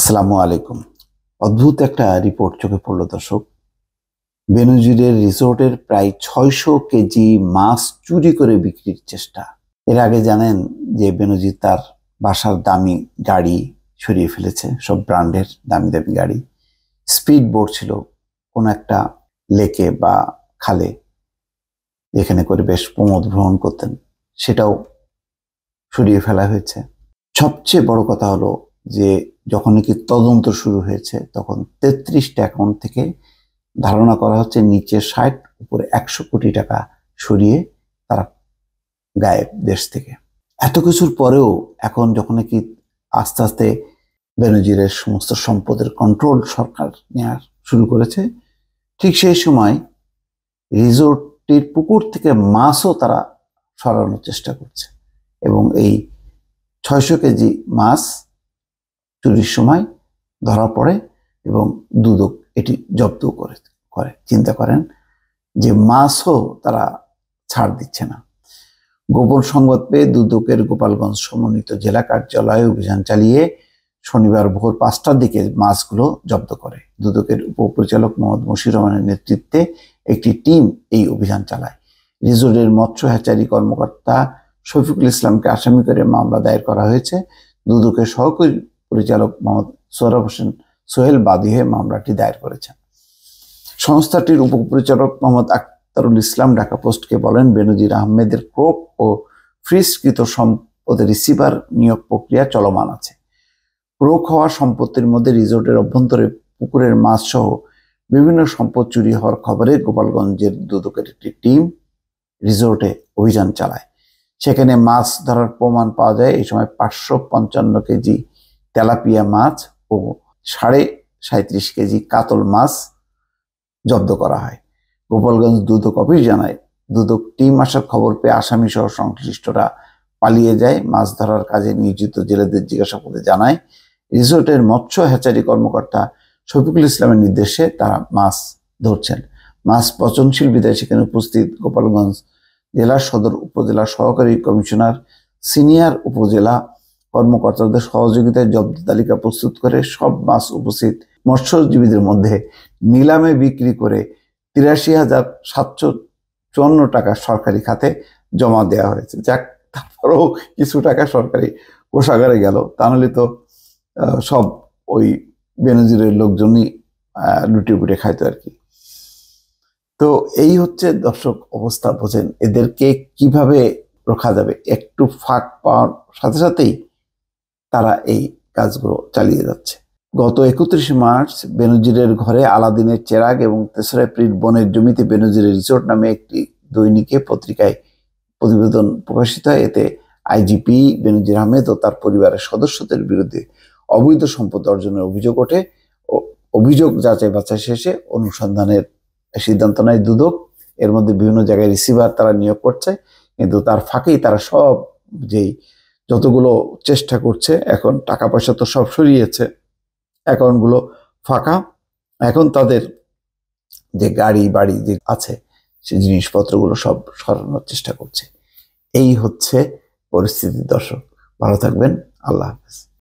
আসসালামু আলাইকুম। অদ্ভুত একটা রিপোর্ট চোখে পড়লো দর্শক। বেনজিরের রিসোর্টের প্রায় ৬০০ কেজি মাছ চুরি করে বিক্রির চেষ্টা। এর আগে জানেন যে বেনজির তার বাসার দামি গাড়ি সরিয়ে ফেলেছে, সব ব্র্যান্ডের দামি দামি গাড়ি। স্পিড বোট ছিল কোন একটা লেকে বা খালে, যেখানে করে বেশ প্রমোদ ভ্রমণ করতেন, সেটাও সরিয়ে ফেলা হয়েছে। সবচেয়ে বড় কথা হলো যে যখন নাকি তদন্ত শুরু হয়েছে তখন ৩৩টা অ্যাকাউন্ট থেকে ধারণা করা হচ্ছে নিচে ৬০, উপরে ১০০ কোটি টাকা সরিয়ে তারা গায়েব দেশ থেকে। এত কিছুর পরেও এখন যখন নাকি আস্তে আস্তে বেনজিরের সমস্ত সম্পদের কন্ট্রোল সরকার নেওয়ার শুরু করেছে, ঠিক সেই সময় রিসোর্টটির পুকুর থেকে মাছও তারা সরানোর চেষ্টা করছে এবং এই ৬০০ কেজি মাছ চুরির সময় ধরা পড়ে এবং দুদক এটি জব্দ করে। চিন্তা করেন যে মাছও তারা ছাড় দিচ্ছে না। গোপন সংবাদ পেয়ে দুদকের গোপালগঞ্জ সমন্বিত জেলা কার্যালয়ে অভিযান চালিয়ে শনিবার ভোর ৫টার দিকে মাছগুলো জব্দ করে। দুদকের উপপরিচালক মোহাম্মদ মশিউর রহমানের নেতৃত্বে একটি টিম এই অভিযান চালায়। রিসোর্টের মৎস্য হ্যাচারি কর্মকর্তা শফিকুল ইসলামকে আসামি করে মামলা দায়ের করা হয়েছে। দুদকের সহকারী পরিচালক মোহাম্মদ সোহরাব হোসেন সোহেল বাদী হয়ে মামলাটি দায়ের করেছেন। সংস্থাটির উপপরিচালক মোহাম্মদ আখতারুল ইসলাম ঢাকা পোস্টকে বলেন, বেনজির আহমেদের ক্রোক ও ফ্রিজকৃত সম্পদের রিসিভার নিয়োগ প্রক্রিয়া চলমান আছে। ক্রোক হওয়া সম্পত্তির মধ্যে রিসোর্টের অভ্যন্তরে পুকুরের মাছ সহ বিভিন্ন সম্পদ চুরি হওয়ার খবরে গোপালগঞ্জের দুদকের একটি টিম রিসোর্টে অভিযান চালায়। সেখানে মাছ ধরার প্রমাণ পাওয়া যায়। এই সময় ৫৫৫ কেজি তেলাপিয়া মাছ ও ৩৭.৫ কেজি কাতল মাছ জব্দ করা হয়। গোপালগঞ্জ দুদক অফিস জানায়, দুদক টিম আসার খবর পেয়ে আসামি সহ সংশ্লিষ্টরা পালিয়ে যায়। মাছ ধরার কাজে নিয়োজিত জেলেদের জিজ্ঞাসাবাদে জানায়, রিসোর্টের মৎস্য হ্যাচারি কর্মকর্তা শফিকুল ইসলামের নির্দেশে তারা মাছ ধরছেন। মাছ পচনশীল বিধায় সেখানে উপস্থিত গোপালগঞ্জ জেলা সদর উপজেলা সহকারী কমিশনার সিনিয়র উপজেলা কর্মকর্তাদের সহযোগিতায় জব্দ তালিকা প্রস্তুত করে সব মাছ উপস্থিত মৎস্যজীবীদের মধ্যে নিলামে বিক্রি করে ৮৩,৭৫৪ টাকা সরকারি খাতে জমা দেওয়া হয়েছে। যাক, তারপরেও কিছু টাকা সরকারি কোষাগারে গেল, তা নাহলে তো সব ওই বেনজিরের লোকজনই লুটে পুটে খাইতো আর কি। তো এই হচ্ছে দর্শক অবস্থা। বোঝেন এদেরকে কিভাবে রোখা যাবে। একটু ফাঁক পাওয়ার সাথে সাথেই তারা এই কাজগুলো চালিয়ে যাচ্ছে। গত ৩১ মার্চ বেনজিরের ঘরে আলাদিনের চেরাগ এবং ৩রা এপ্রিল বনের জমিতে বেনজিরের রিসোর্ট নামে একটি দৈনিকে পত্রিকায় প্রতিবেদন প্রকাশিত হয়। এতে আইজিপি বেনজির আহমেদ ও তার পরিবারের সদস্যদের বিরুদ্ধে অবৈধ সম্পদ অর্জনের অভিযোগ ওঠে। অভিযোগ যাচাই বাছাই শেষে অনুসন্ধানের সিদ্ধান্ত নেয় দুদক। এর মধ্যে বিভিন্ন জায়গায় রিসিভার তারা নিয়োগ করছে, কিন্তু তার ফাঁকেই তারা সব যেই যতগুলো চেষ্টা করছে, এখন টাকা পয়সা তো সব সরিয়েছে, অ্যাকাউন্টগুলো ফাঁকা। এখন তাদের যে গাড়ি বাড়ি যে আছে সেই জিনিসপত্রগুলো সব সরানোর চেষ্টা করছে। এই হচ্ছে পরিস্থিতি দর্শক। ভালো থাকবেন। আল্লাহ হাফেজ।